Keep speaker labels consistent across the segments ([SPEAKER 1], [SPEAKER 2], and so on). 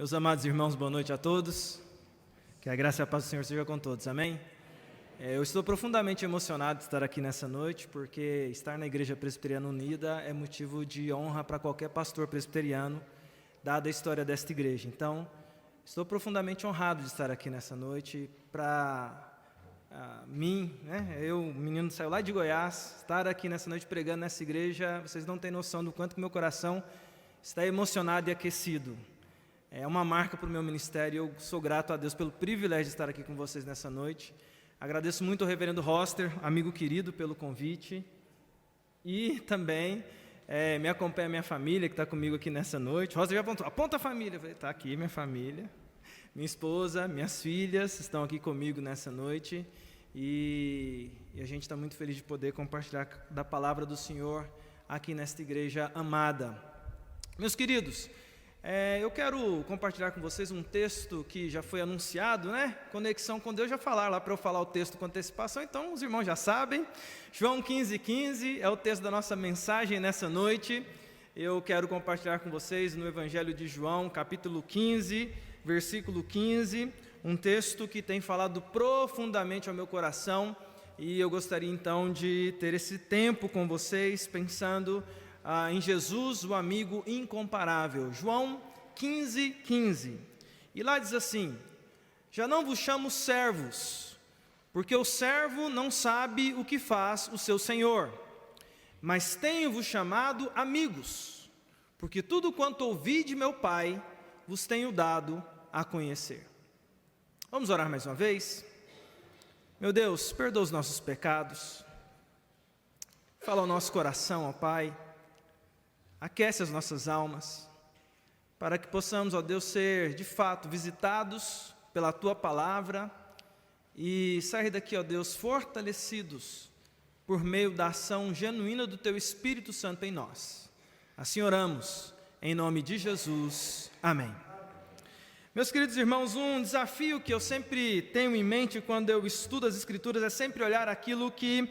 [SPEAKER 1] Meus amados irmãos, boa noite a todos. Que a graça e a paz do Senhor seja com todos, amém? Eu estou profundamente emocionado de estar aqui nessa noite, porque estar na Igreja Presbiteriana Unida é motivo de honra para qualquer pastor presbiteriano, dada a história desta igreja. Então, estou profundamente honrado de estar aqui nessa noite. Para mim, eu, menino, saiu lá de Goiás, estar aqui nessa noite pregando nessa igreja, vocês não têm noção do quanto que meu coração está emocionado e aquecido. É uma marca para o meu ministério. Eu sou grato a Deus pelo privilégio de estar aqui com vocês nessa noite. Agradeço muito ao reverendo Roster, amigo querido, pelo convite. E também me acompanha a minha família, que está comigo aqui nessa noite. Roster já apontou, aponta a família. Eu falei, está aqui minha família. Minha esposa, minhas filhas estão aqui comigo nessa noite. E a gente está muito feliz de poder compartilhar da palavra do Senhor aqui nesta igreja amada. Meus queridos, eu quero compartilhar com vocês um texto que já foi anunciado, Conexão com Deus já falaram lá para eu falar o texto com antecipação, então os irmãos já sabem. João 15:15 é o texto da nossa mensagem nessa noite. Eu quero compartilhar com vocês no Evangelho de João, capítulo 15, versículo 15, um texto que tem falado profundamente ao meu coração, e eu gostaria então de ter esse tempo com vocês, pensando em Jesus, o amigo incomparável. João 15:15. E lá diz assim: já não vos chamo servos, porque o servo não sabe o que faz o seu senhor, mas tenho-vos chamado amigos, porque tudo quanto ouvi de meu Pai vos tenho dado a conhecer. Vamos orar mais uma vez? Meu Deus, perdoa os nossos pecados, fala ao nosso coração, ó Pai, aquece as nossas almas, para que possamos, ó Deus, ser de fato visitados pela Tua Palavra e sair daqui, ó Deus, fortalecidos por meio da ação genuína do Teu Espírito Santo em nós. Assim oramos, em nome de Jesus. Amém. Meus queridos irmãos, um desafio que eu sempre tenho em mente quando eu estudo as Escrituras é sempre olhar aquilo que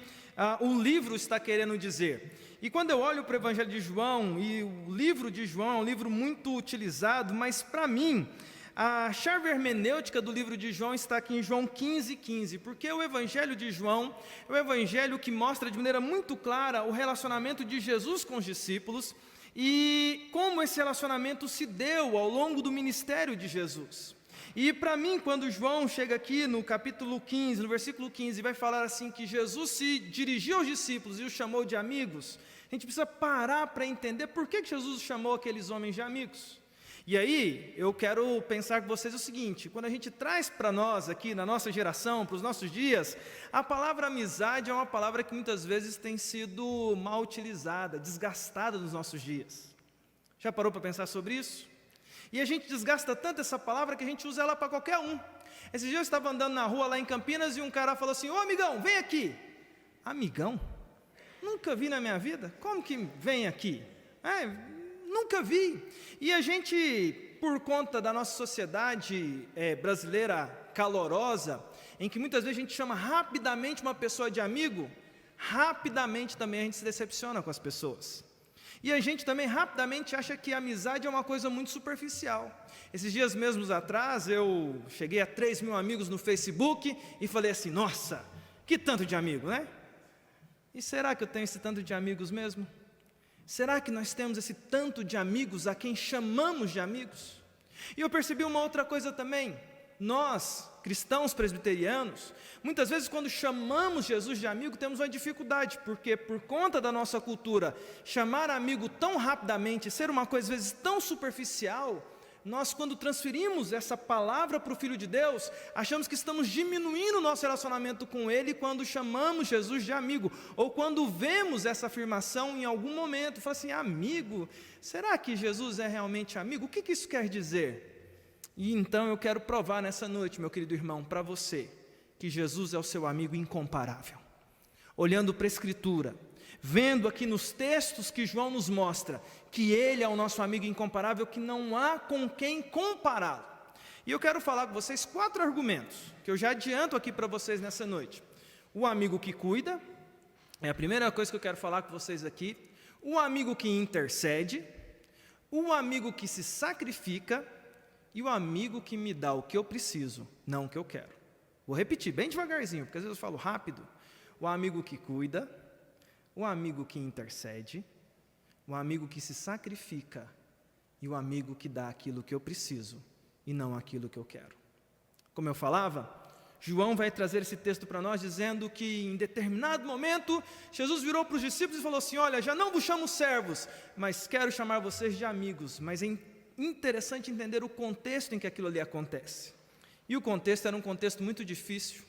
[SPEAKER 1] o livro está querendo dizer. E quando eu olho para o Evangelho de João, e o livro de João é um livro muito utilizado, mas para mim, a chave hermenêutica do livro de João está aqui em João 15:15, porque o Evangelho de João é o Evangelho que mostra de maneira muito clara o relacionamento de Jesus com os discípulos e como esse relacionamento se deu ao longo do ministério de Jesus. E para mim, quando João chega aqui no capítulo 15, no versículo 15, vai falar assim que Jesus se dirigiu aos discípulos e os chamou de amigos, a gente precisa parar para entender por que Jesus chamou aqueles homens de amigos. E aí, eu quero pensar com vocês o seguinte: quando a gente traz para nós aqui, na nossa geração, para os nossos dias, a palavra amizade é uma palavra que muitas vezes tem sido mal utilizada, desgastada nos nossos dias. Já parou para pensar sobre isso? E a gente desgasta tanto essa palavra que a gente usa ela para qualquer um. Esses dias eu estava andando na rua lá em Campinas e um cara falou assim: ô amigão, vem aqui. Amigão? Nunca vi na minha vida. Como que vem aqui? Nunca vi. E a gente, por conta da nossa sociedade brasileira calorosa, em que muitas vezes a gente chama rapidamente uma pessoa de amigo, rapidamente também a gente se decepciona com as pessoas. E a gente também rapidamente acha que a amizade é uma coisa muito superficial. Esses dias mesmos atrás, eu cheguei a 3.000 amigos no Facebook e falei assim: nossa, que tanto de amigo, né? E será que eu tenho esse tanto de amigos mesmo? Será que nós temos esse tanto de amigos a quem chamamos de amigos? E eu percebi uma outra coisa também. Nós, cristãos presbiterianos, muitas vezes quando chamamos Jesus de amigo, temos uma dificuldade, porque por conta da nossa cultura, chamar amigo tão rapidamente, ser uma coisa às vezes tão superficial, nós quando transferimos essa palavra para o Filho de Deus, achamos que estamos diminuindo o nosso relacionamento com Ele quando chamamos Jesus de amigo, ou quando vemos essa afirmação em algum momento, fala assim: amigo, será que Jesus é realmente amigo? O que isso quer dizer? E então eu quero provar nessa noite, meu querido irmão, para você, que Jesus é o seu amigo incomparável. Olhando para a Escritura, vendo aqui nos textos que João nos mostra, que Ele é o nosso amigo incomparável, que não há com quem compará-lo. E eu quero falar com vocês 4 argumentos, que eu já adianto aqui para vocês nessa noite. O amigo que cuida, é a primeira coisa que eu quero falar com vocês aqui. O amigo que intercede, o amigo que se sacrifica e o amigo que me dá o que eu preciso, não o que eu quero. Vou repetir bem devagarzinho, porque às vezes eu falo rápido. O amigo que cuida, o amigo que intercede, o amigo que se sacrifica e o amigo que dá aquilo que eu preciso e não aquilo que eu quero. Como eu falava, João vai trazer esse texto para nós dizendo que em determinado momento Jesus virou para os discípulos e falou assim: olha, já não vos chamo servos, mas quero chamar vocês de amigos. Mas é interessante entender o contexto em que aquilo ali acontece. E o contexto era um contexto muito difícil,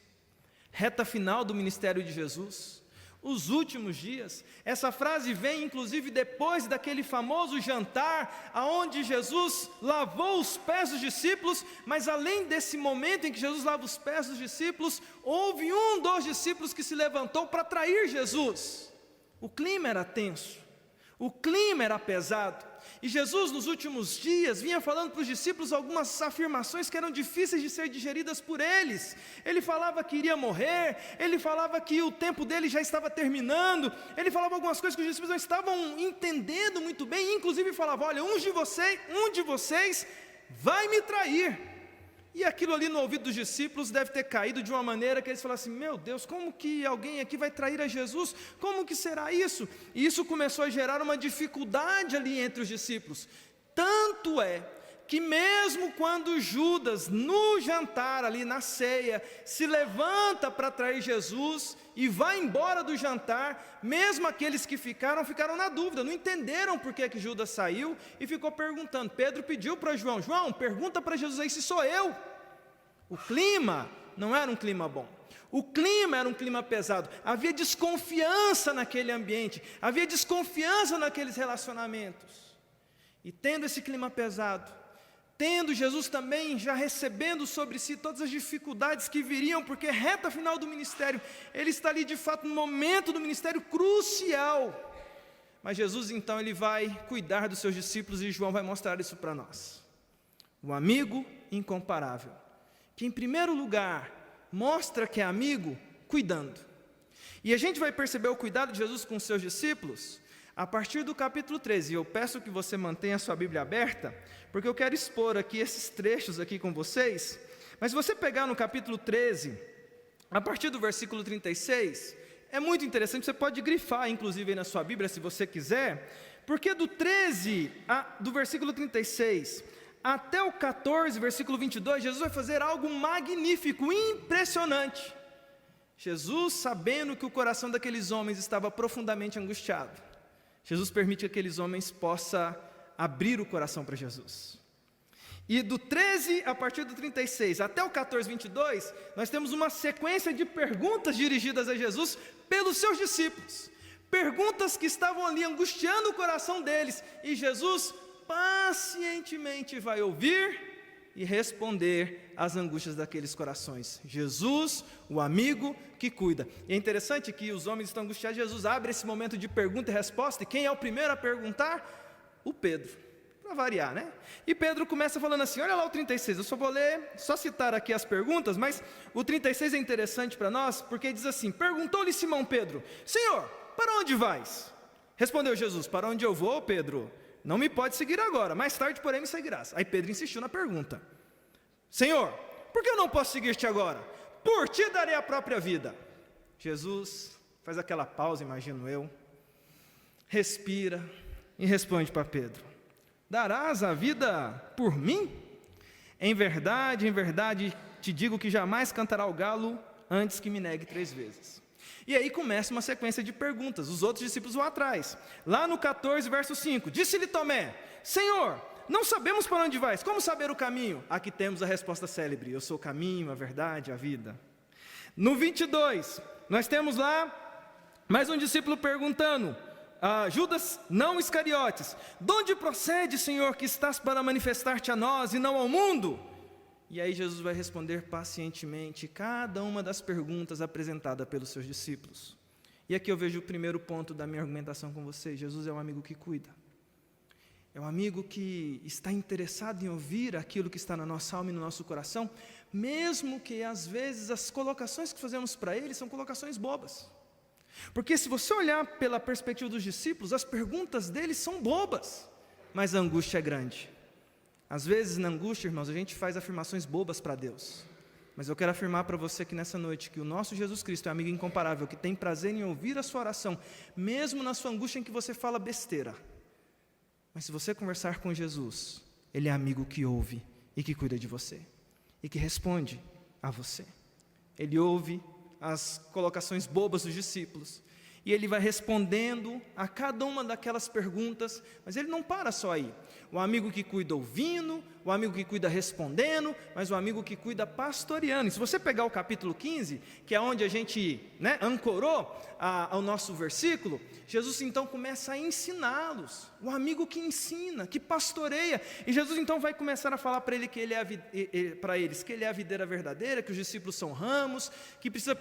[SPEAKER 1] reta final do ministério de Jesus, os últimos dias. Essa frase vem inclusive depois daquele famoso jantar, aonde Jesus lavou os pés dos discípulos, mas além desse momento em que Jesus lava os pés dos discípulos, houve um dos discípulos que se levantou para trair Jesus. O clima era tenso, o clima era pesado, e Jesus nos últimos dias vinha falando para os discípulos algumas afirmações que eram difíceis de ser digeridas por eles. Ele falava que iria morrer, ele falava que o tempo dele já estava terminando, ele falava algumas coisas que os discípulos não estavam entendendo muito bem, inclusive falava: olha, um de vocês vai me trair. E aquilo ali no ouvido dos discípulos deve ter caído de uma maneira que eles falaram assim: meu Deus, como que alguém aqui vai trair a Jesus? Como que será isso? E isso começou a gerar uma dificuldade ali entre os discípulos. Tanto é que mesmo quando Judas, no jantar ali na ceia, se levanta para trair Jesus e vai embora do jantar, mesmo aqueles que ficaram na dúvida, não entenderam por que Judas saiu e ficou perguntando. Pedro pediu para João: João, pergunta para Jesus aí se sou eu. O clima não era um clima bom, o clima era um clima pesado, havia desconfiança naquele ambiente, havia desconfiança naqueles relacionamentos. E tendo esse clima pesado, tendo Jesus também já recebendo sobre si todas as dificuldades que viriam, porque reta final do ministério, ele está ali de fato no momento do ministério crucial. Mas Jesus então ele vai cuidar dos seus discípulos e João vai mostrar isso para nós. O amigo incomparável, que em primeiro lugar mostra que é amigo cuidando. E a gente vai perceber o cuidado de Jesus com os seus discípulos a partir do capítulo 13, eu peço que você mantenha a sua Bíblia aberta, porque eu quero expor aqui esses trechos aqui com vocês, mas se você pegar no capítulo 13, a partir do versículo 36, é muito interessante, você pode grifar inclusive aí na sua Bíblia se você quiser, porque do 13, do versículo 36, até o 14, versículo 22, Jesus vai fazer algo magnífico, impressionante. Jesus, sabendo que o coração daqueles homens estava profundamente angustiado, Jesus permite que aqueles homens possam abrir o coração para Jesus. E do 13 a partir do 36 até o 14, 22, nós temos uma sequência de perguntas dirigidas a Jesus pelos seus discípulos. Perguntas que estavam ali angustiando o coração deles. E Jesus pacientemente vai ouvir e responder às angústias daqueles corações. Jesus, o amigo que cuida. E é interessante que os homens estão angustiados, Jesus abre esse momento de pergunta e resposta, e quem é o primeiro a perguntar? O Pedro, para variar, né? E Pedro começa falando assim, olha lá o 36, eu só vou ler, só citar aqui as perguntas, mas o 36 é interessante para nós, porque diz assim, perguntou-lhe Simão Pedro, Senhor, para onde vais? Respondeu Jesus, para onde eu vou, Pedro? Não me pode seguir agora, mais tarde, porém, me seguirás. Aí Pedro insistiu na pergunta. Senhor, por que eu não posso seguir-te agora? Por ti darei a própria vida. Jesus faz aquela pausa, imagino eu, respira e responde para Pedro. Darás a vida por mim? Em verdade, te digo que jamais cantará o galo antes que me negue 3 vezes. E aí começa uma sequência de perguntas, os outros discípulos vão atrás. Lá no 14, verso 5, disse-lhe Tomé, Senhor, não sabemos para onde vais, como saber o caminho? Aqui temos a resposta célebre, eu sou o caminho, a verdade, a vida. No 22, nós temos lá mais um discípulo perguntando, Judas, não Iscariotes, de onde procede, Senhor, que estás para manifestar-te a nós e não ao mundo? E aí Jesus vai responder pacientemente cada uma das perguntas apresentadas pelos seus discípulos. E aqui eu vejo o primeiro ponto da minha argumentação com vocês. Jesus é um amigo que cuida. É um amigo que está interessado em ouvir aquilo que está na nossa alma e no nosso coração, mesmo que às vezes as colocações que fazemos para ele são colocações bobas. Porque se você olhar pela perspectiva dos discípulos, as perguntas deles são bobas, mas a angústia é grande. Às vezes, na angústia, irmãos, a gente faz afirmações bobas para Deus. Mas eu quero afirmar para você aqui nessa noite que o nosso Jesus Cristo é amigo incomparável, que tem prazer em ouvir a sua oração, mesmo na sua angústia em que você fala besteira. Mas se você conversar com Jesus, Ele é amigo que ouve e que cuida de você, e que responde a você. Ele ouve as colocações bobas dos discípulos, e Ele vai respondendo a cada uma daquelas perguntas, mas Ele não para só aí. O amigo que cuida ouvindo, o amigo que cuida respondendo, mas o amigo que cuida pastoreando. E se você pegar o capítulo 15, que é onde a gente ancorou ao nosso versículo, Jesus então começa a ensiná-los. O amigo que ensina, que pastoreia. E Jesus então vai começar a falar para eles que Ele é a videira verdadeira, que os discípulos são ramos, que precisa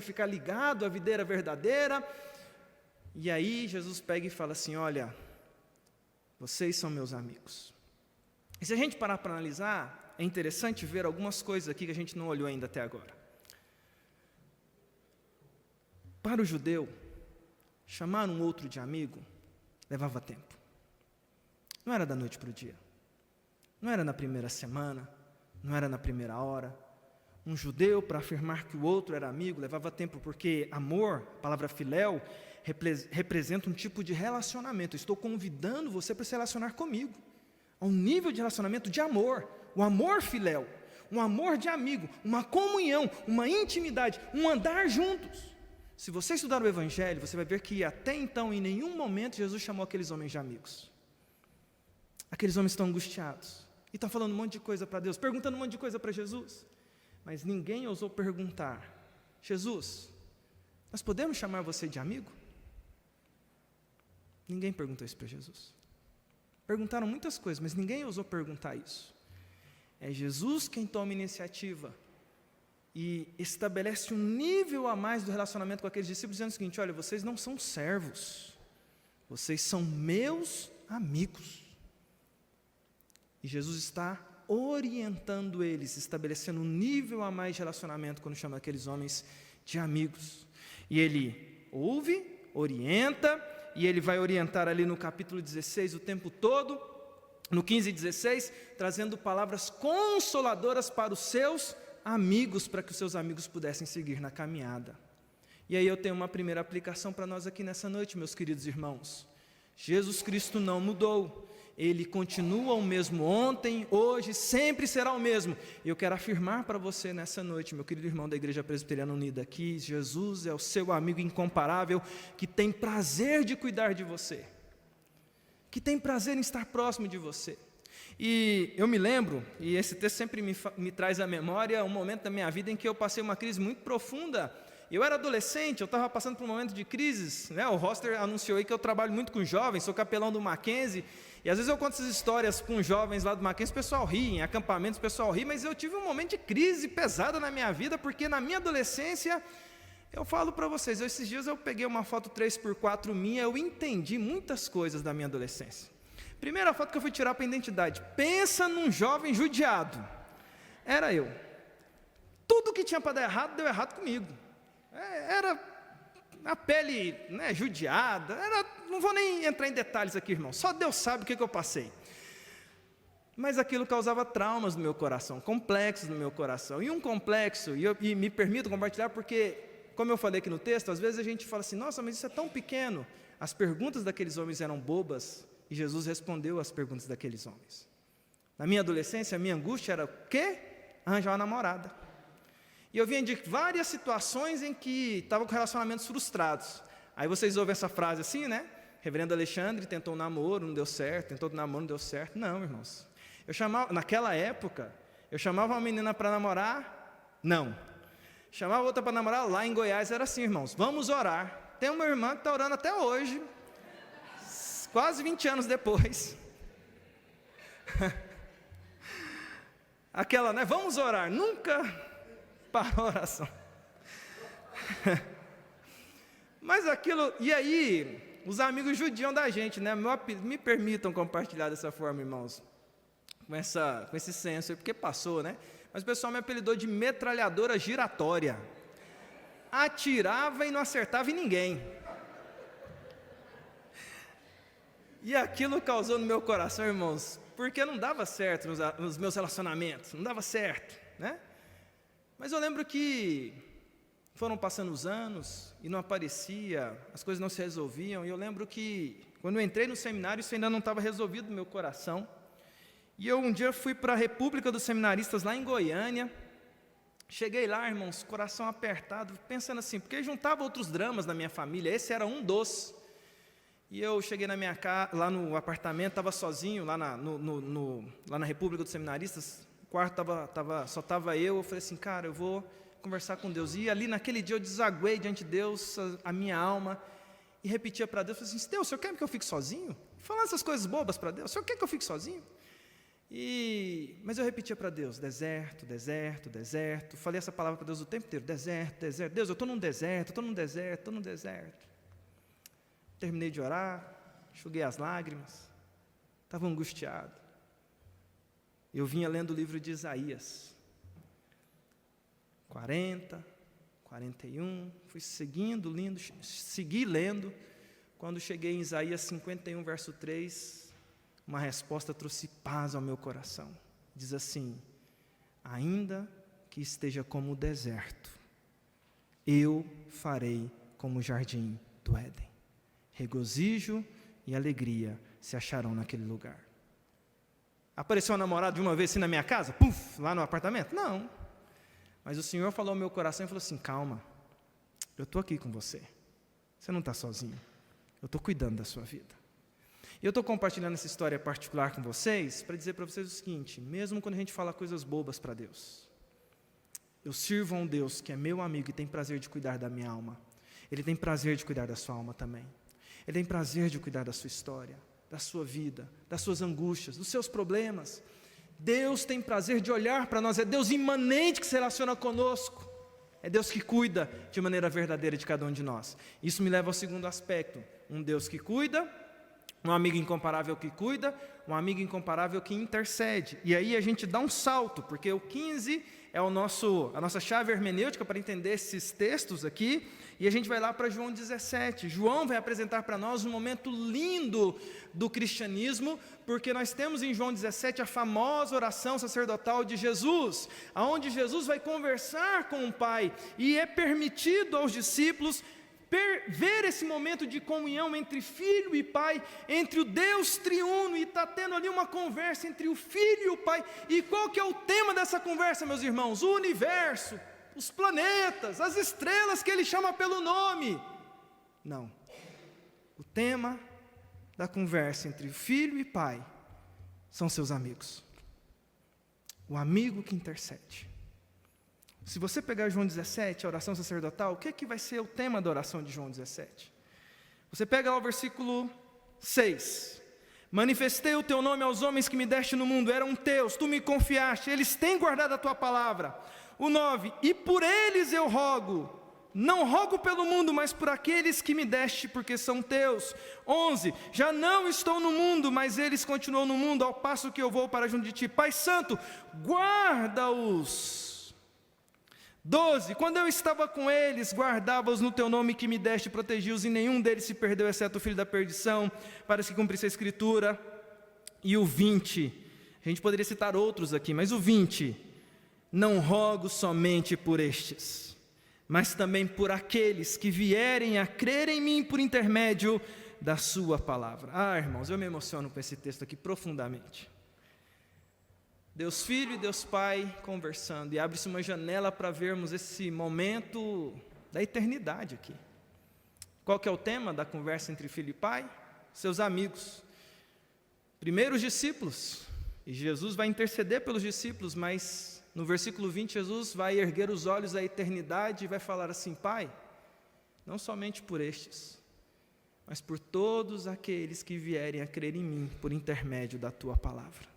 [SPEAKER 1] ficar ligado à videira verdadeira. E aí Jesus pega e fala assim: olha, vocês são meus amigos. E se a gente parar para analisar, é interessante ver algumas coisas aqui que a gente não olhou ainda até agora. Para o judeu, chamar um outro de amigo levava tempo. Não era da noite para o dia. Não era na primeira semana, não era na primeira hora. Um judeu, para afirmar que o outro era amigo, levava tempo, porque amor, a palavra filéu, representa um tipo de relacionamento. Eu estou convidando você para se relacionar comigo, a um nível de relacionamento de amor, o amor filéu, um amor de amigo, uma comunhão, uma intimidade, um andar juntos. Se você estudar o Evangelho, você vai ver que até então, em nenhum momento, Jesus chamou aqueles homens de amigos. Aqueles homens estão angustiados, e estão falando um monte de coisa para Deus, perguntando um monte de coisa para Jesus, mas ninguém ousou perguntar: Jesus, nós podemos chamar você de amigo? Ninguém perguntou isso para Jesus. Perguntaram muitas coisas, mas ninguém ousou perguntar isso. É Jesus quem toma iniciativa e estabelece um nível a mais do relacionamento com aqueles discípulos, dizendo o seguinte: olha, vocês não são servos, vocês são meus amigos. E Jesus está orientando eles, estabelecendo um nível a mais de relacionamento quando chama aqueles homens de amigos. E Ele ouve, orienta, e Ele vai orientar ali no capítulo 16 o tempo todo, no 15 e 16, trazendo palavras consoladoras para os seus amigos, para que os seus amigos pudessem seguir na caminhada. E aí eu tenho uma primeira aplicação para nós aqui nessa noite, meus queridos irmãos. Jesus Cristo não mudou. Ele continua o mesmo ontem, hoje, sempre será o mesmo. E eu quero afirmar para você nessa noite, meu querido irmão da Igreja Presbiteriana Unida aqui, Jesus é o seu amigo incomparável, que tem prazer de cuidar de você, que tem prazer em estar próximo de você. E eu me lembro, e esse texto sempre me traz à memória, um momento da minha vida em que eu passei uma crise muito profunda. Eu era adolescente, eu estava passando por um momento de crises, O Roster anunciou aí que eu trabalho muito com jovens, sou capelão do Mackenzie, e às vezes eu conto essas histórias com jovens lá do Mackenzie, o pessoal ri, em acampamentos o pessoal ri, mas eu tive um momento de crise pesada na minha vida, porque na minha adolescência, eu falo para vocês, esses dias eu peguei uma foto 3x4 minha, eu entendi muitas coisas da minha adolescência. Primeira foto que eu fui tirar para a identidade, pensa num jovem judiado, era eu. Tudo que tinha para dar errado, deu errado comigo. Era a pele judiada, não vou nem entrar em detalhes aqui, irmão, só Deus sabe o que eu passei. Mas aquilo causava traumas no meu coração, complexos no meu coração, e um complexo, e me permito compartilhar porque, como eu falei aqui no texto, às vezes a gente fala assim: nossa, mas isso é tão pequeno. As perguntas daqueles homens eram bobas, e Jesus respondeu às perguntas daqueles homens. Na minha adolescência, a minha angústia era o quê? Arranjar uma namorada. E eu vinha de várias situações em que estava com relacionamentos frustrados. Aí vocês ouvem essa frase assim, Reverendo Alexandre tentou um namoro, não deu certo, tentou um namoro, não deu certo. Não, irmãos. Naquela época, eu chamava uma menina para namorar, não. Chamava outra para namorar, lá em Goiás era assim, irmãos: vamos orar. Tem uma irmã que está orando até hoje, quase 20 anos depois. Aquela, vamos orar, nunca para a oração. Mas aquilo, e aí, os amigos judiam da gente, Me permitam compartilhar dessa forma, irmãos, com esse senso, porque passou, Mas o pessoal me apelidou de metralhadora giratória. Atirava e não acertava em ninguém. E aquilo causou no meu coração, irmãos, porque não dava certo nos meus relacionamentos, não dava certo, né? Mas eu lembro que foram passando os anos e não aparecia, as coisas não se resolviam. E eu lembro que quando eu entrei no seminário, isso ainda não estava resolvido no meu coração. E eu um dia fui para a República dos Seminaristas lá em Goiânia. Cheguei lá, irmãos, coração apertado, pensando assim, porque juntava outros dramas na minha família, esse era um dos. E eu cheguei na minha casa, lá no apartamento, estava sozinho, lá na República dos Seminaristas, o quarto só estava eu falei assim, cara, eu vou conversar com Deus. E ali naquele dia eu desaguei diante de Deus a minha alma, e repetia para Deus, falei assim, Deus, o Senhor quer que eu fique sozinho? Falando essas coisas bobas para Deus, o Senhor quer que eu fique sozinho? Mas eu repetia para Deus, deserto, deserto, deserto, falei essa palavra para Deus o tempo inteiro, deserto, deserto, Deus, eu estou num deserto, estou num deserto, estou num deserto. Terminei de orar, enxuguei as lágrimas, estava angustiado. Eu vinha lendo o livro de Isaías, 40, 41, fui segui lendo, quando cheguei em Isaías 51, verso 3, uma resposta trouxe paz ao meu coração. Diz assim, ainda que esteja como o deserto, eu farei como o jardim do Éden. Regozijo e alegria se acharão naquele lugar. Apareceu um namorado de uma vez assim na minha casa? Puf, lá no apartamento? Não. Mas o Senhor falou ao meu coração e falou assim, calma, eu estou aqui com você. Você não está sozinho. Eu estou cuidando da sua vida. E eu estou compartilhando essa história particular com vocês para dizer para vocês o seguinte, mesmo quando a gente fala coisas bobas para Deus, eu sirvo a um Deus que é meu amigo e tem prazer de cuidar da minha alma. Ele tem prazer de cuidar da sua alma também. Ele tem prazer de cuidar da sua história, da sua vida, das suas angústias, dos seus problemas. Deus tem prazer de olhar para nós, é Deus imanente que se relaciona conosco. É Deus que cuida de maneira verdadeira de cada um de nós. Isso me leva ao segundo aspecto, um Deus que cuida, um amigo incomparável que cuida, um amigo incomparável que intercede. E aí a gente dá um salto, porque o 15 é a nossa chave hermenêutica para entender esses textos aqui, e a gente vai lá para João 17. João vai apresentar para nós um momento lindo do cristianismo, porque nós temos em João 17 a famosa oração sacerdotal de Jesus, onde Jesus vai conversar com o Pai, e é permitido aos discípulos ver esse momento de comunhão entre Filho e Pai, entre o Deus triuno, e está tendo ali uma conversa entre o Filho e o Pai. E qual que é o tema dessa conversa, meus irmãos? O universo, os planetas, as estrelas que Ele chama pelo nome. Não. O tema da conversa entre o Filho e Pai são seus amigos. O amigo que intercede. Se você pegar João 17, a oração sacerdotal, o que vai ser o tema da oração de João 17? Você pega lá o versículo 6. Manifestei o teu nome aos homens que me deste no mundo, eram teus, tu me confiaste, eles têm guardado a tua palavra. O 9, e por eles eu rogo, não rogo pelo mundo, mas por aqueles que me deste, porque são teus. 11, já não estou no mundo, mas eles continuam no mundo, ao passo que eu vou para junto de ti. Pai Santo, guarda-os. 12, quando eu estava com eles, guardava-os no teu nome que me deste, protegi-os, e nenhum deles se perdeu, exceto o filho da perdição, para que cumprisse a escritura. E o 20, a gente poderia citar outros aqui, mas o 20, não rogo somente por estes, mas também por aqueles que vierem a crer em mim por intermédio da sua palavra. Ah, irmãos, eu me emociono com esse texto aqui profundamente. Deus Filho e Deus Pai conversando, e abre-se uma janela para vermos esse momento da eternidade aqui. Qual que é o tema da conversa entre Filho e Pai? Seus amigos. Primeiro os discípulos, e Jesus vai interceder pelos discípulos, mas no versículo 20 Jesus vai erguer os olhos à eternidade e vai falar assim, Pai, não somente por estes, mas por todos aqueles que vierem a crer em mim por intermédio da tua palavra.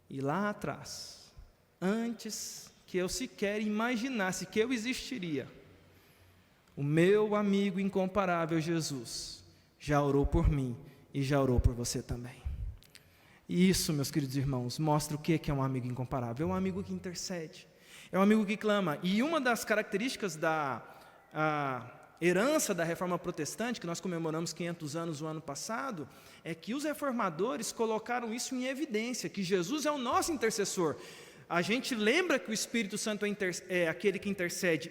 [SPEAKER 1] E lá atrás, antes que eu sequer imaginasse que eu existiria, o meu amigo incomparável Jesus já orou por mim e já orou por você também. E isso, meus queridos irmãos, mostra o que é um amigo incomparável. É um amigo que intercede, é um amigo que clama. E uma das características herança da Reforma Protestante, que nós comemoramos 500 anos o ano passado, é que os reformadores colocaram isso em evidência, que Jesus é o nosso intercessor. A gente lembra que o Espírito Santo é aquele que intercede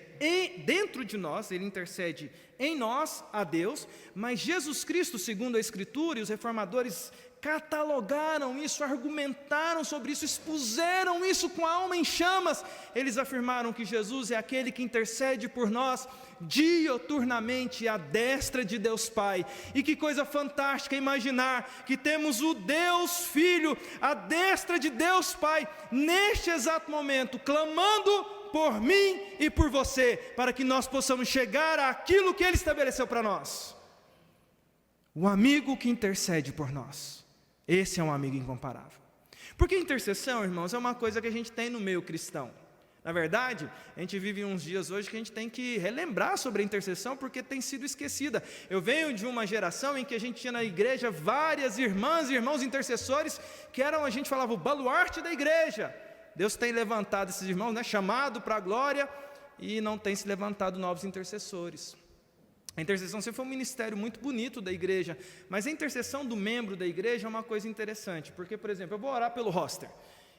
[SPEAKER 1] dentro de nós, ele intercede em nós a Deus, mas Jesus Cristo, segundo a Escritura, e os reformadores catalogaram isso, argumentaram sobre isso, expuseram isso com a alma em chamas. Eles afirmaram que Jesus é aquele que intercede por nós dioturnamente à destra de Deus Pai. E que coisa fantástica imaginar que temos o Deus Filho à destra de Deus Pai, neste exato momento, clamando por mim e por você, para que nós possamos chegar àquilo que Ele estabeleceu para nós. O amigo que intercede por nós. Esse é um amigo incomparável. Porque intercessão, irmãos, é uma coisa que a gente tem no meio cristão. Na verdade, a gente vive uns dias hoje que a gente tem que relembrar sobre a intercessão, porque tem sido esquecida. Eu venho de uma geração em que a gente tinha na igreja várias irmãs e irmãos intercessores, que eram, a gente falava, o baluarte da igreja. Deus tem levantado esses irmãos, né, chamado para a glória, e não tem se levantado novos intercessores. A intercessão sempre foi um ministério muito bonito da igreja, mas a intercessão do membro da igreja é uma coisa interessante, porque, por exemplo, eu vou orar pelo Roster,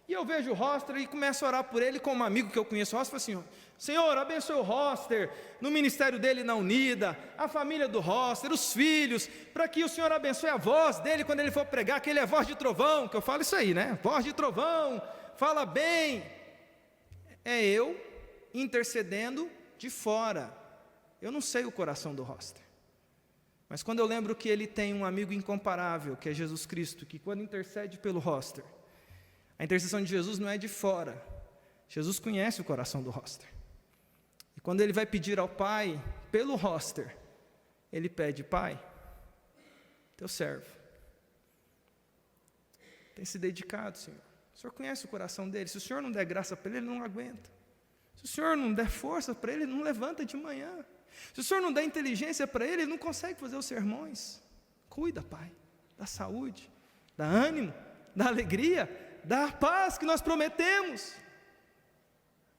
[SPEAKER 1] e eu vejo o Roster e começo a orar por ele como um amigo que eu conheço. O Roster fala assim: Senhor, abençoe o Roster, no ministério dele na Unida, a família do Roster, os filhos, para que o Senhor abençoe a voz dele quando ele for pregar, que ele é voz de trovão, que eu falo isso aí, né? Voz de trovão, fala bem. É eu intercedendo de fora. Eu não sei o coração do Roster, mas quando eu lembro que ele tem um amigo incomparável, que é Jesus Cristo, que quando intercede pelo Roster, a intercessão de Jesus não é de fora. Jesus conhece o coração do Roster, e quando ele vai pedir ao Pai pelo Roster, ele pede: Pai, teu servo tem se dedicado, Senhor. O Senhor conhece o coração dele. Se o Senhor não der graça para ele, ele não aguenta. Se o Senhor não der força para ele, ele não levanta de manhã. Se o Senhor não der inteligência para ele, ele não consegue fazer os sermões. Cuida, Pai, da saúde, da ânimo, da alegria, da paz que nós prometemos.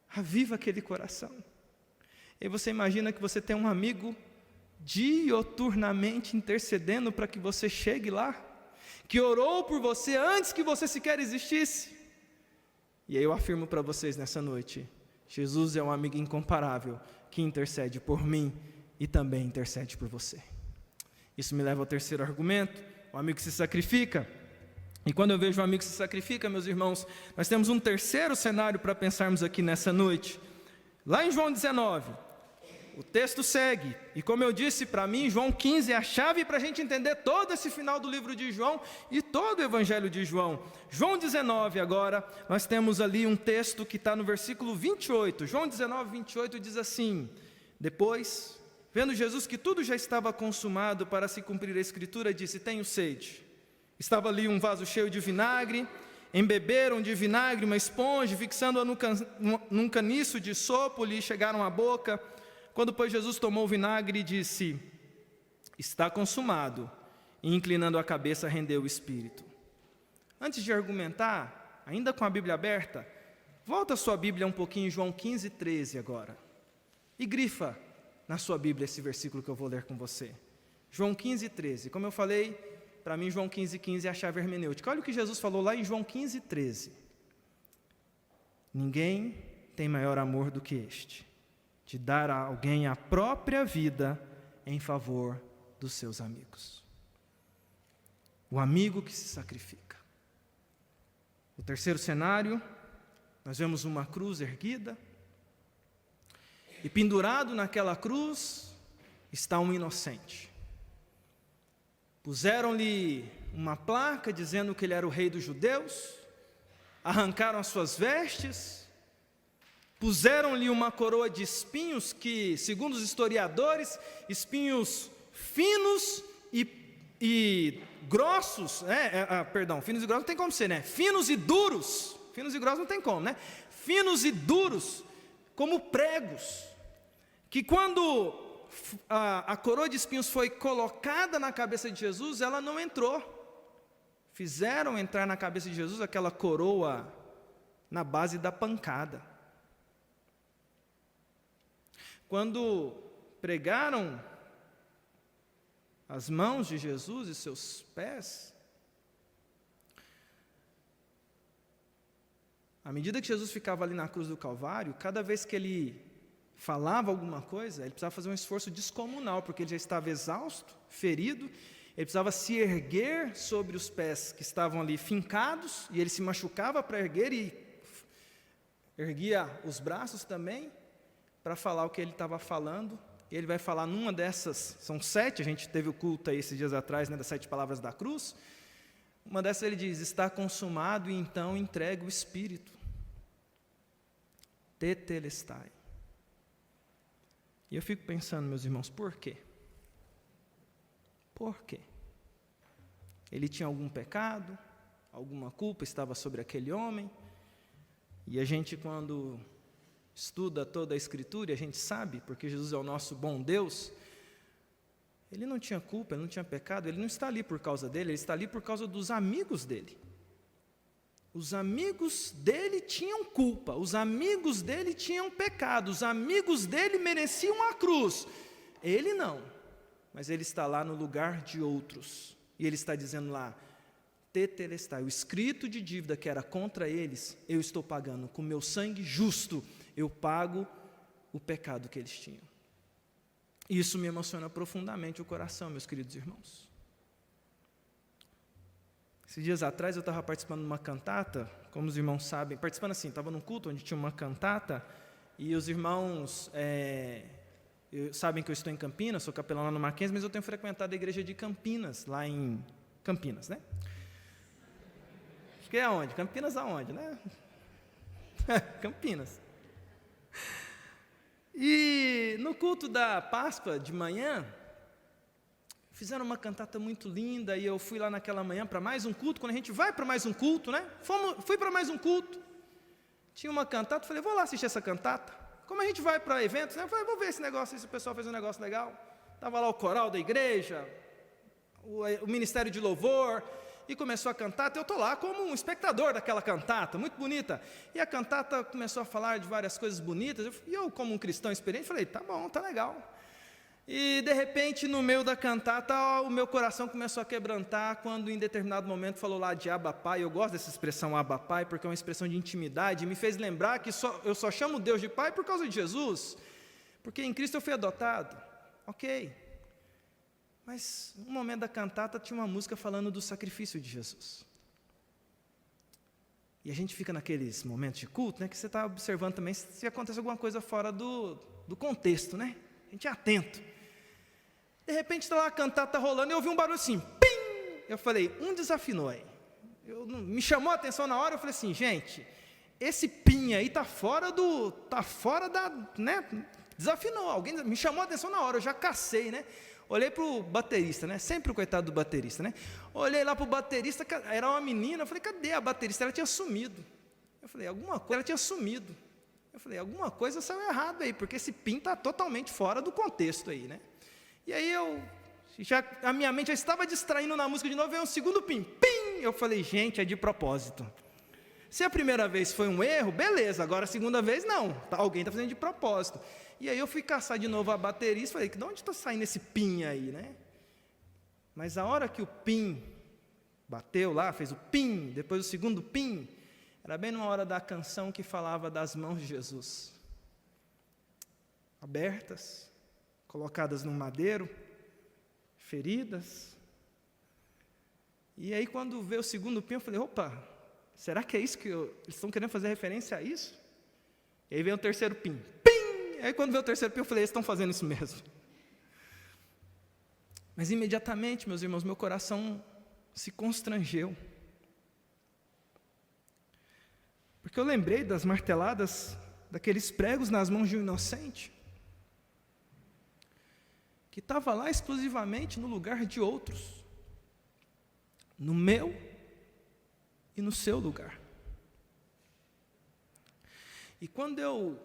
[SPEAKER 1] Aviva aquele coração. E você imagina que você tem um amigo dioturnamente intercedendo para que você chegue lá, que orou por você antes que você sequer existisse. E aí eu afirmo para vocês nessa noite: Jesus é um amigo incomparável, que intercede por mim e também intercede por você. Isso me leva ao terceiro argumento: o amigo que se sacrifica. E quando eu vejo um amigo que se sacrifica, meus irmãos, nós temos um terceiro cenário para pensarmos aqui nessa noite. Lá em João 19, o texto segue, e como eu disse, para mim, João 15 é a chave para a gente entender todo esse final do livro de João e todo o evangelho de João. João 19 agora, nós temos ali um texto que está no versículo 28. João 19, 28 diz assim: depois, vendo Jesus que tudo já estava consumado para se cumprir a escritura, disse: tenho sede. Estava ali um vaso cheio de vinagre, embeberam de vinagre uma esponja, fixando-a num caniço de sopo, lhe chegaram à boca. Quando, pois, Jesus tomou o vinagre, disse: está consumado, e inclinando a cabeça, rendeu o espírito. Antes de argumentar, ainda com a Bíblia aberta, volta a sua Bíblia um pouquinho em João 15, 13 agora, e grifa na sua Bíblia esse versículo que eu vou ler com você. João 15, 13, como eu falei, para mim João 15, 15 é a chave hermenêutica. Olha o que Jesus falou lá em João 15, 13. Ninguém tem maior amor do que este, de dar a alguém a própria vida em favor dos seus amigos. O amigo que se sacrifica. O terceiro cenário, nós vemos uma cruz erguida, e pendurado naquela cruz está um inocente. Puseram-lhe uma placa dizendo que ele era o rei dos judeus, arrancaram as suas vestes, puseram-lhe uma coroa de espinhos que, segundo os historiadores, espinhos finos e grossos, finos e grossos não tem como ser, né? Finos e duros, finos e grossos não tem como, né? Finos e duros, como pregos, que quando a coroa de espinhos foi colocada na cabeça de Jesus, ela não entrou. Fizeram entrar na cabeça de Jesus aquela coroa na base da pancada. Quando pregaram as mãos de Jesus e seus pés, à medida que Jesus ficava ali na cruz do Calvário, cada vez que ele falava alguma coisa, ele precisava fazer um esforço descomunal, porque ele já estava exausto, ferido, ele precisava se erguer sobre os pés que estavam ali fincados, e ele se machucava para erguer e erguia os braços também, para falar o que ele estava falando. E ele vai falar numa dessas, são 7, a gente teve o culto aí esses dias atrás, né, das 7 palavras da cruz. Uma dessas ele diz: está consumado, e então entrega o Espírito. Tetelestai. E eu fico pensando, meus irmãos, por quê? Por quê? Ele tinha algum pecado, alguma culpa estava sobre aquele homem, e a gente, quando estuda toda a Escritura, e a gente sabe, porque Jesus é o nosso bom Deus, ele não tinha culpa, ele não tinha pecado, ele não está ali por causa dele, ele está ali por causa dos amigos dele. Os amigos dele tinham culpa, os amigos dele tinham pecado, os amigos dele mereciam a cruz. Ele não, mas ele está lá no lugar de outros. E ele está dizendo lá: tetelestai, o escrito de dívida que era contra eles, eu estou pagando com meu sangue justo, eu pago o pecado que eles tinham. Isso me emociona profundamente o coração, meus queridos irmãos. Esses dias atrás eu estava participando de uma cantata, como os irmãos sabem, participando assim, estava num culto onde tinha uma cantata, e os irmãos sabem que eu estou em Campinas, sou capelão lá no Mackenzie, mas eu tenho frequentado a igreja de Campinas, lá em Campinas, né? Acho que é aonde? Campinas aonde, né? Campinas. E no culto da Páscoa de manhã, fizeram uma cantata muito linda, e eu fui lá naquela manhã para mais um culto. Quando a gente vai para mais um culto, né? Fui para mais um culto, tinha uma cantata, falei: vou lá assistir essa cantata. Como a gente vai para eventos, né? Eu falei: vou ver esse negócio, se o pessoal fez um negócio legal. Estava lá o coral da igreja, o ministério de louvor, e começou a cantata. Eu estou lá como um espectador daquela cantata, muito bonita. E a cantata começou a falar de várias coisas bonitas, e eu, como um cristão experiente, falei: tá bom, tá legal. E, de repente, no meio da cantata, o meu coração começou a quebrantar, quando, em determinado momento, falou lá de Abba Pai. Eu gosto dessa expressão Abba Pai, porque é uma expressão de intimidade, e me fez lembrar que eu só chamo Deus de Pai por causa de Jesus, porque em Cristo eu fui adotado. Ok. Mas, no momento da cantata, tinha uma música falando do sacrifício de Jesus. E a gente fica naqueles momentos de culto, né, que você está observando também se acontece alguma coisa fora do contexto, né? A gente é atento. De repente está lá a cantata rolando, e eu ouvi um barulho assim, pim! Eu falei: desafinou aí. Me chamou a atenção na hora, eu falei assim: gente, esse pim aí está fora da, né? Desafinou, alguém me chamou a atenção na hora, eu já cacei, né? Olhei para o baterista, né? Sempre o coitado do baterista, né? Olhei lá para o baterista, era uma menina, eu falei: cadê a baterista? Ela tinha sumido. Eu falei: alguma coisa, ela tinha sumido. Eu falei: alguma coisa saiu errado aí, porque esse pim está totalmente fora do contexto aí, né? E aí a minha mente já estava distraindo na música de novo, veio um segundo pim, pim! Eu falei: gente, é de propósito. Se a primeira vez foi um erro, beleza, agora a segunda vez não, alguém está fazendo de propósito. E aí eu fui caçar de novo a baterista, falei: de onde está saindo esse pim aí, né? Mas a hora que o pim bateu lá, fez o pim, depois o segundo pim, era bem numa hora da canção que falava das mãos de Jesus, abertas, colocadas num madeiro, feridas. E aí, quando veio o segundo pim, eu falei: opa, será que é isso que eles estão querendo fazer referência a isso? E aí veio o terceiro pim, pim! E aí, quando veio o terceiro pim, eu falei: eles estão fazendo isso mesmo. Mas imediatamente, meus irmãos, meu coração se constrangeu, porque eu lembrei das marteladas, daqueles pregos nas mãos de um inocente, que estava lá exclusivamente no lugar de outros, no meu e no seu lugar. E quando eu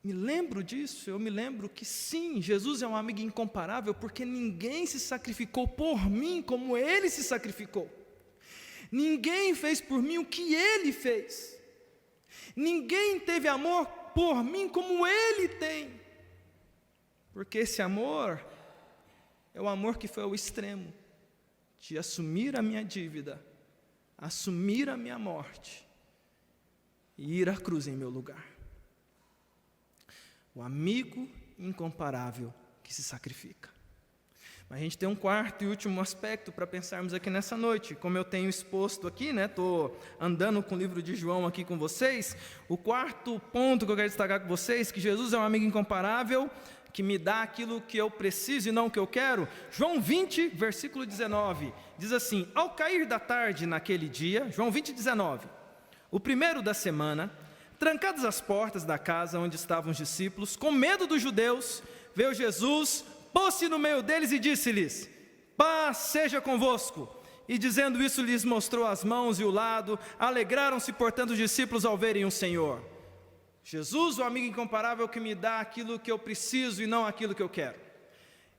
[SPEAKER 1] me lembro disso, eu me lembro que sim, Jesus é um amigo incomparável, porque ninguém se sacrificou por mim como Ele se sacrificou. Ninguém fez por mim o que Ele fez. Ninguém teve amor por mim como Ele tem. Porque esse amor é o amor que foi ao extremo de assumir a minha dívida, assumir a minha morte e ir à cruz em meu lugar. O amigo incomparável que se sacrifica. Mas a gente tem um quarto e último aspecto para pensarmos aqui nessa noite. Como eu tenho exposto aqui, estou andando com o livro de João aqui com vocês. O quarto ponto que eu quero destacar com vocês, que Jesus é um amigo incomparável, que me dá aquilo que eu preciso e não o que eu quero. João 20, versículo 19, diz assim: ao cair da tarde naquele dia, João 20, 19, o primeiro da semana, trancadas as portas da casa onde estavam os discípulos, com medo dos judeus, veio Jesus, pôs-se no meio deles e disse-lhes: paz seja convosco. E dizendo isso, lhes mostrou as mãos e o lado. Alegraram-se, portanto, os discípulos ao verem o Senhor. Jesus, o amigo incomparável que me dá aquilo que eu preciso e não aquilo que eu quero.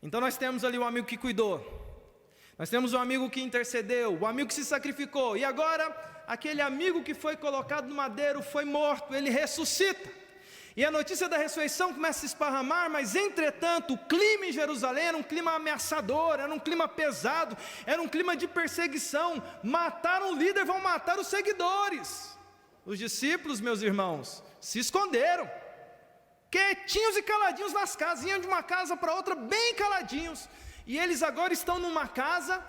[SPEAKER 1] Então nós temos ali o amigo que cuidou, nós temos o amigo que intercedeu, o amigo que se sacrificou, e agora aquele amigo que foi colocado no madeiro foi morto, ele ressuscita. E a notícia da ressurreição começa a se esparramar, mas entretanto o clima em Jerusalém era um clima ameaçador, era um clima pesado, era um clima de perseguição. Mataram o líder, vão matar os seguidores. Os discípulos, meus irmãos, se esconderam, quietinhos e caladinhos nas casas, iam de uma casa para outra bem caladinhos, e eles agora estão numa casa,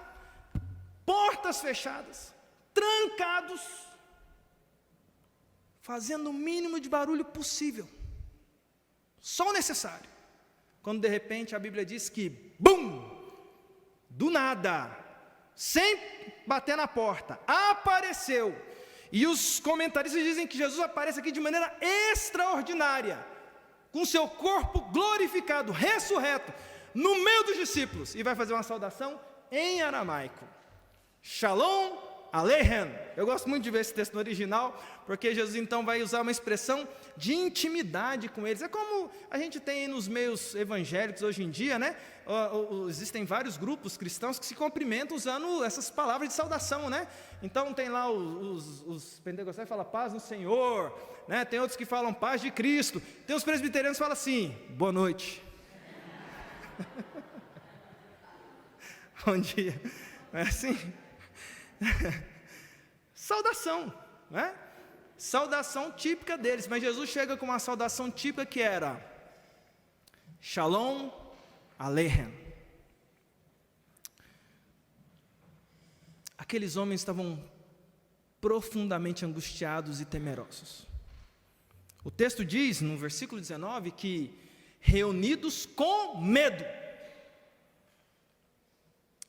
[SPEAKER 1] portas fechadas, trancados, fazendo o mínimo de barulho possível, só o necessário, quando de repente a Bíblia diz que, bum, do nada, sem bater na porta, apareceu. E os comentaristas dizem que Jesus aparece aqui de maneira extraordinária, com seu corpo glorificado, ressurreto, no meio dos discípulos, e vai fazer uma saudação em aramaico: Shalom Aleichem. Eu gosto muito de ver esse texto no original, porque Jesus então vai usar uma expressão de intimidade com eles. É como a gente tem nos meios evangélicos hoje em dia, existem vários grupos cristãos que se cumprimentam usando essas palavras de saudação, Então tem lá os pentecostais que falam paz no Senhor, Tem outros que falam paz de Cristo, tem os presbiterianos que falam assim: boa noite. Bom dia. Não é assim? Saudação, Saudação típica deles, mas Jesus chega com uma saudação típica que era Shalom Aleichem. Aqueles homens estavam profundamente angustiados e temerosos. O texto diz, no versículo 19, que reunidos com medo,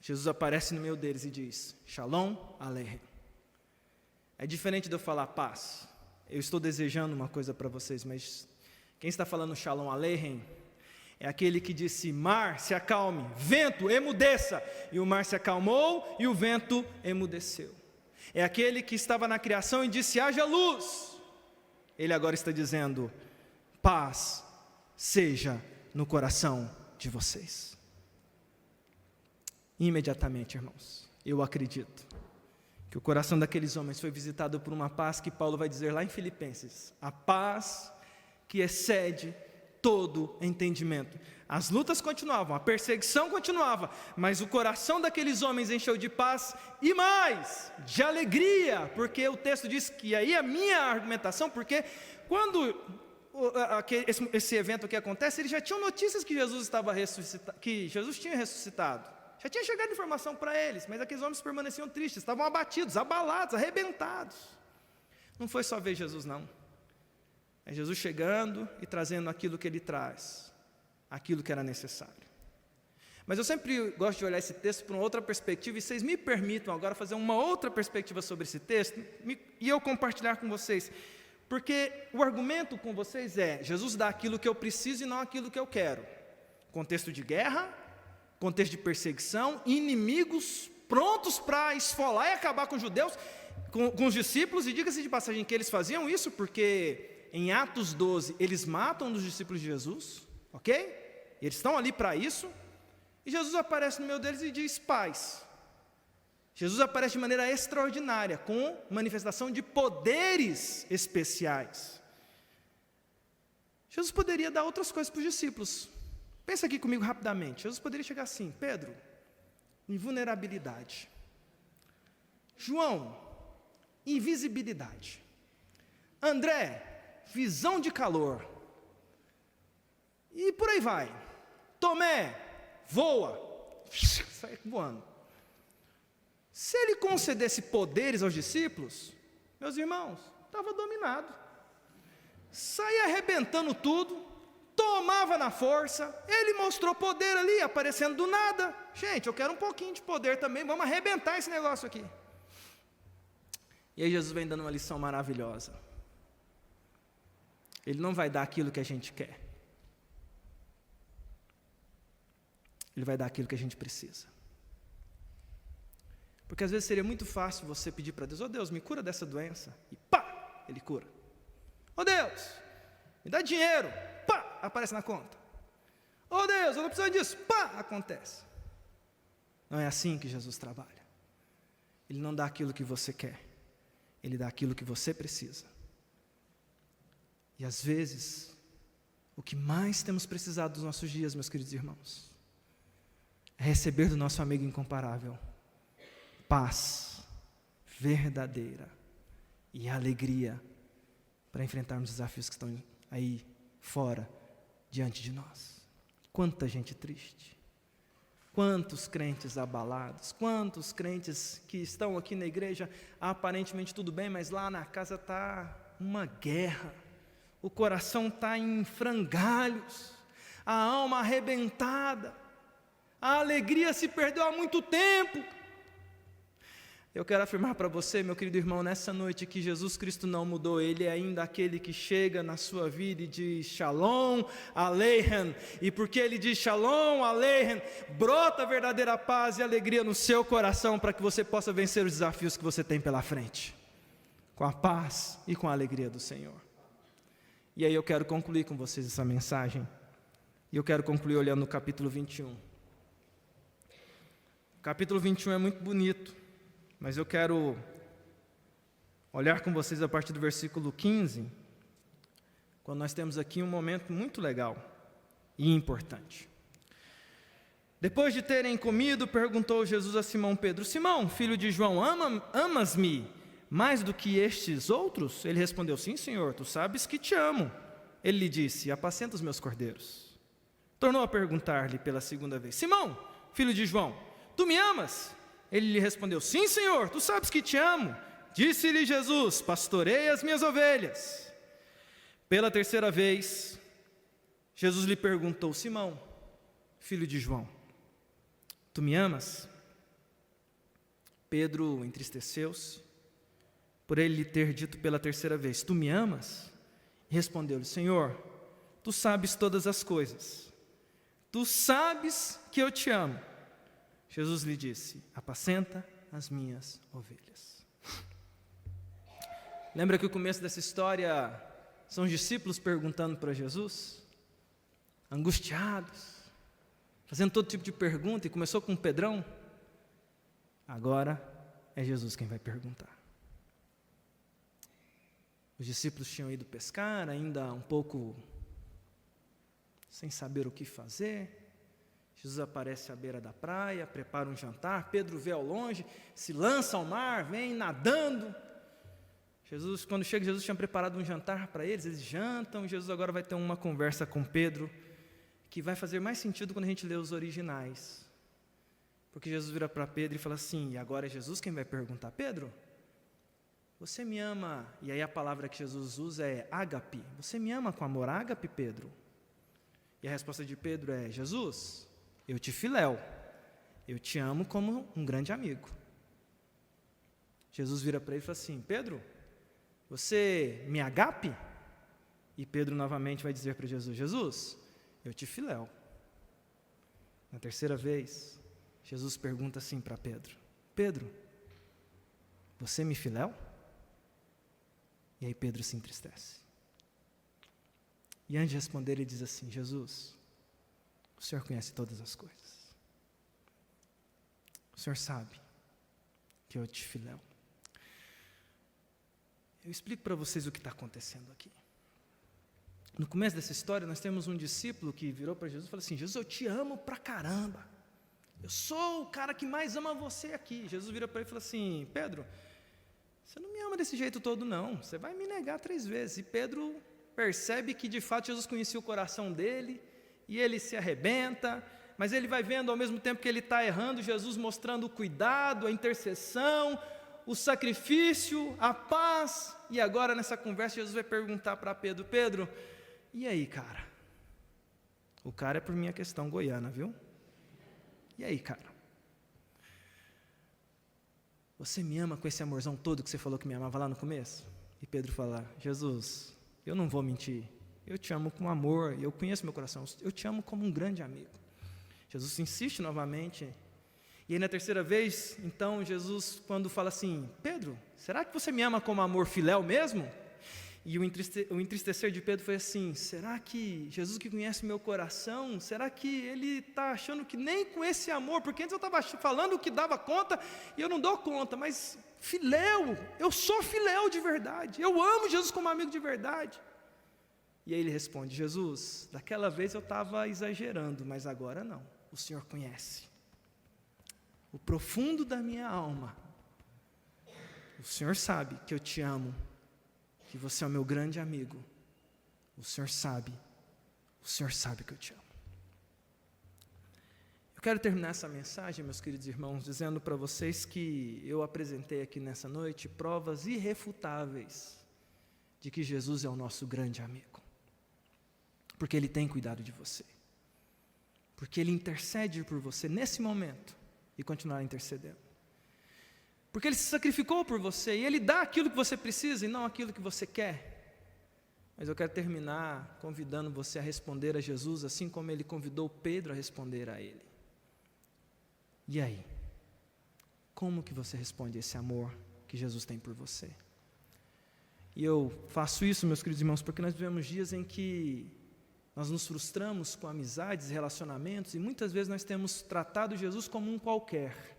[SPEAKER 1] Jesus aparece no meio deles e diz: Shalom Aleichem. É diferente de eu falar paz. Eu estou desejando uma coisa para vocês, mas quem está falando Shalom Aleichem é aquele que disse: mar, se acalme, vento, emudeça. E o mar se acalmou e o vento emudeceu. É aquele que estava na criação e disse: haja luz. Ele agora está dizendo: paz seja no coração de vocês. Imediatamente, irmãos, eu acredito que o coração daqueles homens foi visitado por uma paz que Paulo vai dizer lá em Filipenses: a paz que excede todo entendimento. As lutas continuavam, a perseguição continuava, mas o coração daqueles homens encheu de paz e mais, de alegria, porque o texto diz que, aí a minha argumentação, porque quando esse evento aqui acontece, eles já tinham notícias que Jesus estava ressuscitado, que Jesus tinha ressuscitado. Já tinha chegado informação para eles, mas aqueles homens permaneciam tristes, estavam abatidos, abalados, arrebentados. Não foi só ver Jesus, não. É Jesus chegando e trazendo aquilo que Ele traz, aquilo que era necessário. Mas eu sempre gosto de olhar esse texto por uma outra perspectiva, e vocês me permitam agora fazer uma outra perspectiva sobre esse texto, e eu compartilhar com vocês, porque o argumento com vocês é: Jesus dá aquilo que eu preciso e não aquilo que eu quero. Contexto de guerra, contexto de perseguição, inimigos prontos para esfolar e acabar com os judeus, com os discípulos, e diga-se de passagem que eles faziam isso porque em Atos 12 eles matam os discípulos de Jesus, ok? Eles estão ali para isso, e Jesus aparece no meio deles e diz: paz. Jesus aparece de maneira extraordinária, com manifestação de poderes especiais. Jesus poderia dar outras coisas para os discípulos, Pensa aqui comigo rapidamente. Jesus poderia chegar assim: Pedro, invulnerabilidade. João, invisibilidade. André, visão de calor. E por aí vai. Tomé, voa. Sai voando. Se ele concedesse poderes aos discípulos, meus irmãos, estava dominado. Saía arrebentando tudo, tomava na força. Ele mostrou poder ali, aparecendo do nada. Gente, eu quero um pouquinho de poder também, vamos arrebentar esse negócio aqui. E aí Jesus vem dando uma lição maravilhosa. Ele não vai dar aquilo que a gente quer. Ele vai dar aquilo que a gente precisa. Porque às vezes seria muito fácil você pedir para Deus: Deus, me cura dessa doença. E pá, Ele cura. Deus, me dá dinheiro. Pá, aparece na conta. Deus, eu não preciso disso. Pá, acontece. Não é assim que Jesus trabalha. Ele não dá aquilo que você quer. Ele dá aquilo que você precisa. E às vezes, o que mais temos precisado dos nossos dias, meus queridos irmãos, é receber do nosso amigo incomparável paz verdadeira e alegria para enfrentarmos os desafios que estão aí fora, diante de nós. Quanta gente triste, quantos crentes abalados, quantos crentes que estão aqui na igreja, aparentemente tudo bem, mas lá na casa está uma guerra, o coração está em frangalhos, a alma arrebentada, a alegria se perdeu há muito tempo. Eu quero afirmar para você, meu querido irmão, nessa noite, que Jesus Cristo não mudou. Ele é ainda aquele que chega na sua vida e diz Shalom Aleichem, e porque Ele diz Shalom Aleichem, brota a verdadeira paz e alegria no seu coração, para que você possa vencer os desafios que você tem pela frente, com a paz e com a alegria do Senhor. E aí eu quero concluir com vocês essa mensagem, e eu quero concluir olhando no capítulo 21. O capítulo 21 é muito bonito, mas eu quero olhar com vocês a partir do versículo 15, quando nós temos aqui um momento muito legal e importante. Depois de terem comido, perguntou Jesus a Simão Pedro: Simão, filho de João, amas-me mais do que estes outros? Ele respondeu: sim, Senhor, tu sabes que te amo. Ele lhe disse: apacenta os meus cordeiros. Tornou a perguntar-lhe pela segunda vez: Simão, filho de João, tu me amas? Ele lhe respondeu: sim, Senhor, tu sabes que te amo. Disse-lhe Jesus: pastorei as minhas ovelhas. Pela terceira vez, Jesus lhe perguntou: Simão, filho de João, tu me amas? Pedro entristeceu-se por ele lhe ter dito pela terceira vez: tu me amas? E respondeu-lhe: Senhor, tu sabes todas as coisas, tu sabes que eu te amo. Jesus lhe disse: apacenta as minhas ovelhas. Lembra que o começo dessa história são os discípulos perguntando para Jesus, angustiados, fazendo todo tipo de pergunta, e começou com Pedrão. Agora é Jesus quem vai perguntar. Os discípulos tinham ido pescar, ainda um pouco sem saber o que fazer. Jesus aparece à beira da praia, prepara um jantar. Pedro vê ao longe, se lança ao mar, vem nadando. Quando chega, Jesus tinha preparado um jantar para eles jantam. Jesus agora vai ter uma conversa com Pedro, que vai fazer mais sentido quando a gente lê os originais. Porque Jesus vira para Pedro e fala assim, e agora é Jesus quem vai perguntar: Pedro, você me ama? E aí a palavra que Jesus usa é ágape. Você me ama com amor ágape, Pedro? E a resposta de Pedro é: Jesus, eu te filéu, eu te amo como um grande amigo. Jesus vira para ele e fala assim: Pedro, você me agape? E Pedro novamente vai dizer para Jesus: Jesus, eu te filéu. Na terceira vez, Jesus pergunta assim para Pedro: Pedro, você me filéu? E aí Pedro se entristece. E antes de responder, ele diz assim: Jesus, o Senhor conhece todas as coisas. O Senhor sabe que eu te filéu. Eu explico para vocês o que está acontecendo aqui. No começo dessa história, nós temos um discípulo que virou para Jesus e falou assim: Jesus, eu te amo pra caramba. Eu sou o cara que mais ama você aqui. Jesus virou para ele e falou assim: Pedro, você não me ama desse jeito todo não, você vai me negar 3 vezes. E Pedro percebe que de fato Jesus conhecia o coração dele, e ele se arrebenta, mas ele vai vendo ao mesmo tempo que ele está errando, Jesus mostrando o cuidado, a intercessão, o sacrifício, a paz. E agora nessa conversa Jesus vai perguntar para Pedro: Pedro, e aí, cara? O cara é por minha questão goiana, viu? E aí, cara? Você me ama com esse amorzão todo que você falou que me amava lá no começo? E Pedro fala: Jesus, eu não vou mentir, eu te amo com amor, eu conheço meu coração, eu te amo como um grande amigo. Jesus insiste novamente, e aí na terceira vez, então Jesus, quando fala assim: Pedro, será que você me ama como amor filéu mesmo? E o entristecer de Pedro foi assim: será que Jesus que conhece meu coração, será que ele está achando que nem com esse amor, porque antes eu estava falando que dava conta, e eu não dou conta, mas filéu, eu sou filéu de verdade, eu amo Jesus como amigo de verdade. E aí ele responde: Jesus, daquela vez eu estava exagerando, mas agora não, o Senhor conhece o profundo da minha alma, o Senhor sabe que eu te amo, que você é o meu grande amigo, o Senhor sabe que eu te amo. Eu quero terminar essa mensagem, meus queridos irmãos, dizendo para vocês que eu apresentei aqui nessa noite provas irrefutáveis de que Jesus é o nosso grande amigo, porque Ele tem cuidado de você, porque Ele intercede por você nesse momento e continuará intercedendo. Porque Ele se sacrificou por você, e Ele dá aquilo que você precisa e não aquilo que você quer. Mas eu quero terminar convidando você a responder a Jesus, assim como Ele convidou Pedro a responder a Ele. E aí? Como que você responde a esse amor que Jesus tem por você? E eu faço isso, meus queridos irmãos, porque nós vivemos dias em que nós nos frustramos com amizades, relacionamentos, e muitas vezes nós temos tratado Jesus como um qualquer.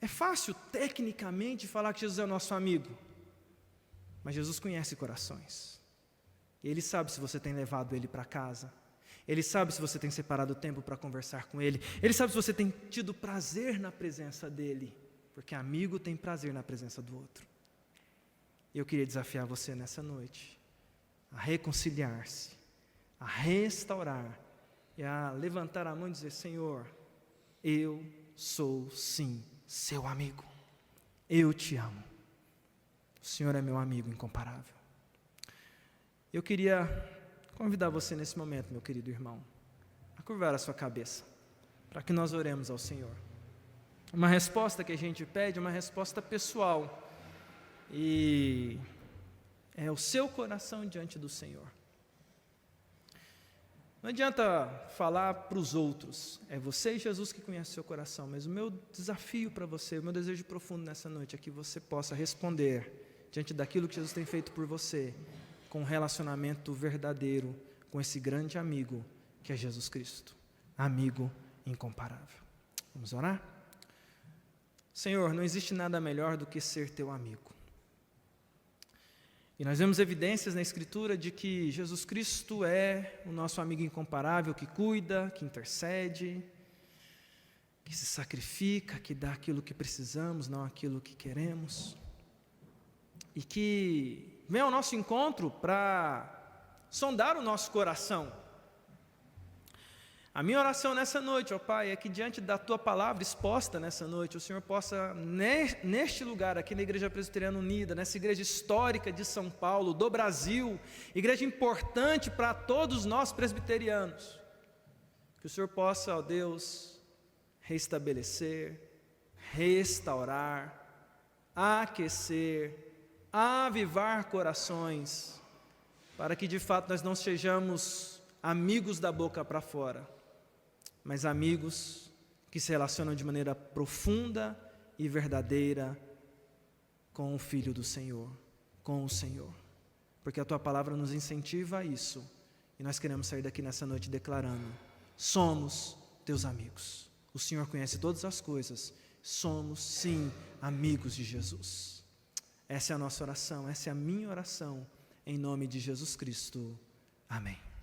[SPEAKER 1] É fácil, tecnicamente, falar que Jesus é o nosso amigo, mas Jesus conhece corações. Ele sabe se você tem levado Ele para casa, Ele sabe se você tem separado tempo para conversar com Ele, Ele sabe se você tem tido prazer na presença dEle, porque amigo tem prazer na presença do outro. Eu queria desafiar você nessa noite a reconciliar-se, a restaurar e a levantar a mão e dizer: Senhor, eu sou sim seu amigo, eu te amo, o Senhor é meu amigo incomparável. Eu queria convidar você nesse momento, meu querido irmão, a curvar a sua cabeça, para que nós oremos ao Senhor. Uma resposta que a gente pede, uma resposta pessoal, e é o seu coração diante do Senhor. Não adianta falar para os outros, é você e Jesus que conhece o seu coração, mas o meu desafio para você, o meu desejo profundo nessa noite é que você possa responder diante daquilo que Jesus tem feito por você, com um relacionamento verdadeiro com esse grande amigo que é Jesus Cristo, amigo incomparável. Vamos orar? Senhor, não existe nada melhor do que ser teu amigo. E nós vemos evidências na Escritura de que Jesus Cristo é o nosso amigo incomparável, que cuida, que intercede, que se sacrifica, que dá aquilo que precisamos, não aquilo que queremos, e que vem ao nosso encontro para sondar o nosso coração. A minha oração nessa noite, ó Pai, é que diante da Tua palavra exposta nessa noite, o Senhor possa, neste lugar, aqui na Igreja Presbiteriana Unida, nessa igreja histórica de São Paulo, do Brasil, igreja importante para todos nós presbiterianos, que o Senhor possa, ó Deus, restabelecer, restaurar, aquecer, avivar corações, para que de fato nós não sejamos amigos da boca para fora, mas amigos que se relacionam de maneira profunda e verdadeira com o Filho do Senhor, com o Senhor, porque a Tua palavra nos incentiva a isso, e nós queremos sair daqui nessa noite declarando: somos Teus amigos, o Senhor conhece todas as coisas, somos sim amigos de Jesus. Essa é a nossa oração, essa é a minha oração, em nome de Jesus Cristo. Amém.